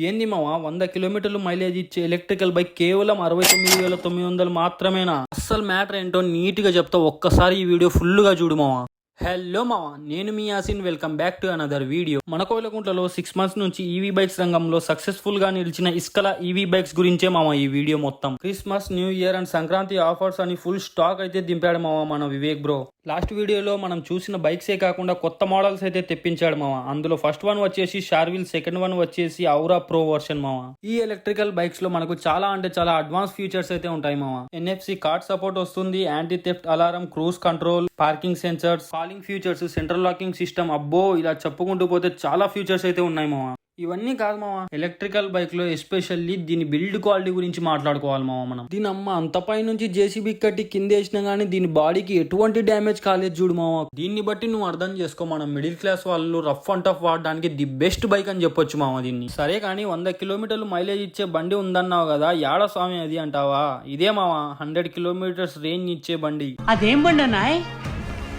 ఏంది మావా 100 కిలోమీటర్లు మైలేజ్ ఇచ్చే ఎలక్ట్రికల్ బైక్ కేవలం 69,900 మాత్రమేనా? అస్సలు మ్యాటర్ ఏంటో నీట్ గా చెప్తా, ఒక్కసారి ఈ వీడియో ఫుల్ గా చూడు మావా. హలో మావా, నేను మీ Yasin. Welcome back to another video. మన కోయిలకుంట్లలో 6 months నుంచి ఈవీ బైక్స్ రంగంలో సక్సెస్ఫుల్ గా నిలిచిన ఇస్కల ఈవీ బైక్స్ గురించే మావా ఈ వీడియో మొత్తం. Christmas, new year and Sankranti offers అని ఫుల్ స్టాక్ అయితే దింపాడు మావా మన వివేక్ బ్రో. లాస్ట్ వీడియోలో మనం చూసిన బైక్సే కాకుండా కొత్త మోడల్స్ అయితే తెప్పించాడు మావా. అందులో ఫస్ట్ వన్ వచ్చేసి షార్విల్, సెకండ్ వన్ వచ్చేసి ఔరా ప్రో వర్షన్ మావా. ఈ ఎలక్ట్రికల్ బైక్స్ లో మనకు చాలా అంటే చాలా అడ్వాన్స్ ఫీచర్స్ అయితే ఉంటాయి మావా. ఎన్ఎఫ్సి కార్డ్ సపోర్ట్ వస్తుంది, anti theft alarm, cruise control, parking sensors, calling features, central locking system, అబ్బో ఇలా చెప్పుకుంటూ పోతే చాలా ఫీచర్స్ అయితే ఉన్నాయి మావా. ఇవన్నీ కాదు మావా, ఎలక్ట్రికల్ బైక్ లో ఎస్పెషల్లీ దీని బిల్డ్ క్వాలిటీ గురించి మాట్లాడుకోవాలి మావా మనం. దీని అమ్మ అంత పై నుంచి జేసీబీ కట్టి కింద వేసినా గానీ దీని బాడీకి ఎటువంటి డ్యామేజ్ కాలేదు చూడు మావా. దీన్ని బట్టి నువ్వు అర్థం చేసుకో, మనం మిడిల్ క్లాస్ వాళ్ళు రఫ్ అండ్ టఫ్ వాడడానికి ది బెస్ట్ బైక్ అని చెప్పొచ్చు మావా దీన్ని. సరే కానీ 100 కిలోమీటర్లు మైలేజ్ ఇచ్చే బండి ఉందన్నావు కదా, యాడ స్వామి అది అంటావా? ఇదే మావా 100 కిలోమీటర్స్ రేంజ్ ఇచ్చే బండి. అదేం బండి అన్నాయ్?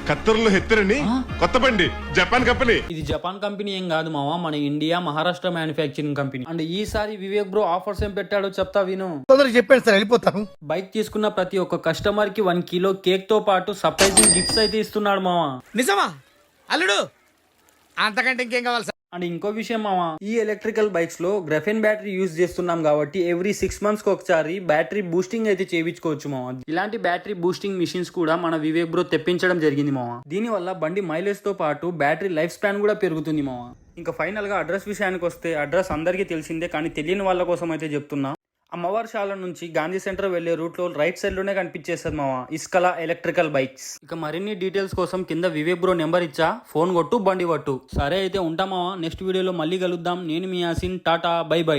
ఖత్తర్లో హెత్తరని కొత్త బండి, జపాన్ కంపెనీ. ఇది జపాన్ కంపెనీ ఏం కాదు మావా, మన India Maharashtra manufacturing company. And ఈసారి వివేక్ బ్రో ఆఫర్స్ ఏం పెట్టాడో చెప్తా విను. చెప్పాను సార్, వెళ్ళిపోతాను. బైక్ తీసుకున్న ప్రతి ఒక్క కస్టమర్ కి 1 కిలో కేక్ తో పాటు సర్ప్రైజింగ్ గిఫ్ట్స్ అయితే ఇస్తున్నాడు మావా. నిజమా అల్లుడు? అంతకంటే ఇంకేం కావాలి సార్? అండ్ ఇంకో విషయం మావా, ఈ ఎలక్ట్రికల్ బైక్స్ లో గ్రఫెన్ బ్యాటరీ యూజ్ చేస్తున్నాం కాబట్టి ఎవ్రీ 6 months కి ఒకసారి బ్యాటరీ బూస్టింగ్ అయితే చేయించుకోవచ్చు మావా. ఇలాంటి బ్యాటరీ బూస్టింగ్ మిషన్స్ కూడా మన వివేక్ బ్రో తెప్పించడం జరిగింది మావా. దీని వల్ల బండి మైలేజ్ తో పాటు బ్యాటరీ లైఫ్ స్పాన్ కూడా పెరుగుతుంది మావా. ఇంకా ఫైనల్ గా అడ్రస్ విషయానికి వస్తే, అడ్రస్ అందరికీ తెలిసిందే కానీ తెలియని వాళ్ళ కోసం అయితే చెప్తున్నా. అమ్మవారిశాల నుంచి గాంధీ సెంటర్ వెళ్లే రూట్ లో రైట్ సైడ్ లోనే కనిపించేస్తుంది మావా ఇస్కల ఎలక్ట్రికల్ బైక్స్. ఇక మరిన్ని డీటెయిల్స్ కోసం కింద వివేక్ బ్రో నెంబర్ ఇచ్చా, ఫోన్ కొట్టు బండి పట్టు. సరే అయితే ఉంటా మావా, నెక్స్ట్ వీడియోలో మళ్ళీ కలుద్దాం. నేను మీ యాసిన్, టాటా, బై బై.